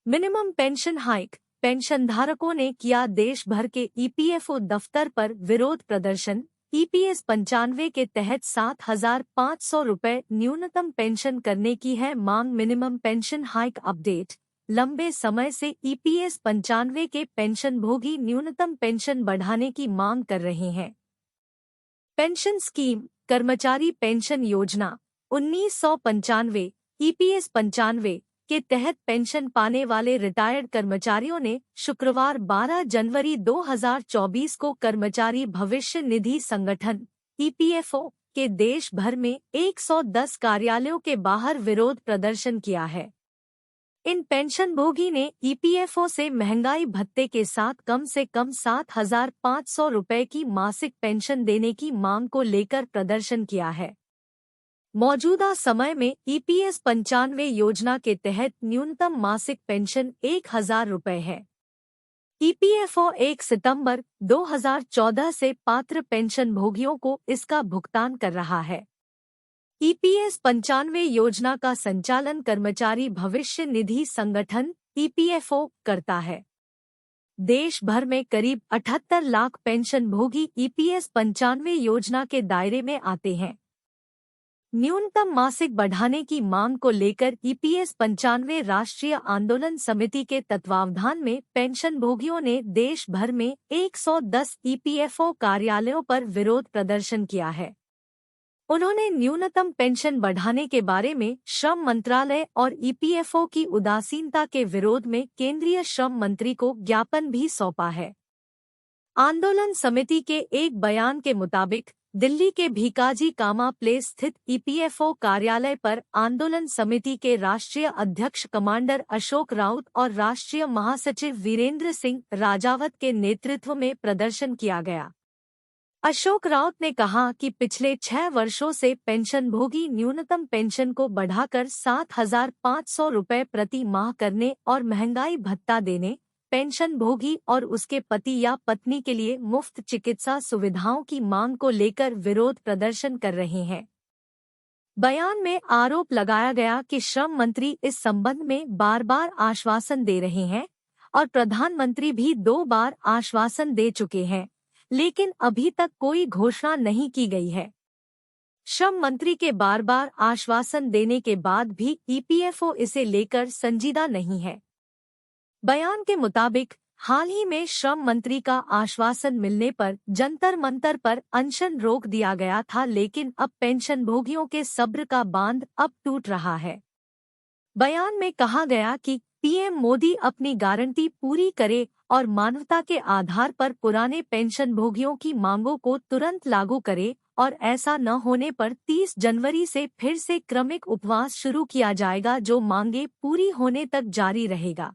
Minimum pension hike, पेंशनधारकों ने किया देश भर के ईपीएफओ दफ्तर पर विरोध प्रदर्शन। ईपीएस 95 के तहत 7,500 रुपये न्यूनतम पेंशन करने की है मांग। Minimum pension hike update. लंबे समय से ईपीएस 95 के पेंशनभोगी न्यूनतम पेंशन बढ़ाने की मांग कर रहे हैं। पेंशन स्कीम, कर्मचारी पेंशन योजना 1995 ईपीएस 95 के तहत पेंशन पाने वाले रिटायर्ड कर्मचारियों ने शुक्रवार 12 जनवरी 2024 को कर्मचारी भविष्य निधि संगठन ईपीएफओ के देश भर में 110 कार्यालयों के बाहर विरोध प्रदर्शन किया है। इन पेंशनभोगी ने ईपीएफओ से महंगाई भत्ते के साथ कम से कम 7,500 रुपये की मासिक पेंशन देने की मांग को लेकर प्रदर्शन किया है। मौजूदा समय में ईपीएस 95 योजना के तहत न्यूनतम मासिक पेंशन 1,000 रुपये है। ईपीएफओ 1 सितंबर 2014 से पात्र पेंशनभोगियों को इसका भुगतान कर रहा है। ईपीएस 95 योजना का संचालन कर्मचारी भविष्य निधि संगठन ईपीएफओ करता है। देश भर में करीब 78 लाख पेंशनभोगी ईपीएस 95 योजना के दायरे में आते हैं। न्यूनतम मासिक बढ़ाने की मांग को लेकर ईपीएस 95 राष्ट्रीय आंदोलन समिति के तत्वावधान में पेंशनभोगियों ने देश भर में 110 ईपीएफओ कार्यालयों पर विरोध प्रदर्शन किया है। उन्होंने न्यूनतम पेंशन बढ़ाने के बारे में श्रम मंत्रालय और ईपीएफओ की उदासीनता के विरोध में केंद्रीय श्रम मंत्री को ज्ञापन भी सौंपा है। आंदोलन समिति के एक बयान के मुताबिक दिल्ली के भीकाजी कामा प्लेस स्थित ईपीएफओ कार्यालय पर आंदोलन समिति के राष्ट्रीय अध्यक्ष कमांडर अशोक राउत और राष्ट्रीय महासचिव वीरेंद्र सिंह राजावत के नेतृत्व में प्रदर्शन किया गया। अशोक राउत ने कहा कि पिछले 6 वर्षों से पेंशनभोगी न्यूनतम पेंशन को बढ़ाकर 7,500 रुपये प्रति माह करने और महंगाई भत्ता देने, पेंशनभोगी और उसके पति या पत्नी के लिए मुफ्त चिकित्सा सुविधाओं की मांग को लेकर विरोध प्रदर्शन कर रहे हैं। बयान में आरोप लगाया गया कि श्रम मंत्री इस संबंध में बार बार आश्वासन दे रहे हैं और प्रधानमंत्री भी 2 बार आश्वासन दे चुके हैं, लेकिन अभी तक कोई घोषणा नहीं की गई है। श्रम मंत्री के बार बार आश्वासन देने के बाद भी ईपीएफओ इसे लेकर संजीदा नहीं है। बयान के मुताबिक हाल ही में श्रम मंत्री का आश्वासन मिलने पर जंतर मंतर पर अनशन रोक दिया गया था, लेकिन अब पेंशनभोगियों के सब्र का बांध अब टूट रहा है। बयान में कहा गया कि पीएम मोदी अपनी गारंटी पूरी करे और मानवता के आधार पर पुराने पेंशनभोगियों की मांगों को तुरंत लागू करे, और ऐसा न होने पर 30 जनवरी से फिर से क्रमिक उपवास शुरू किया जाएगा जो मांगे पूरी होने तक जारी रहेगा।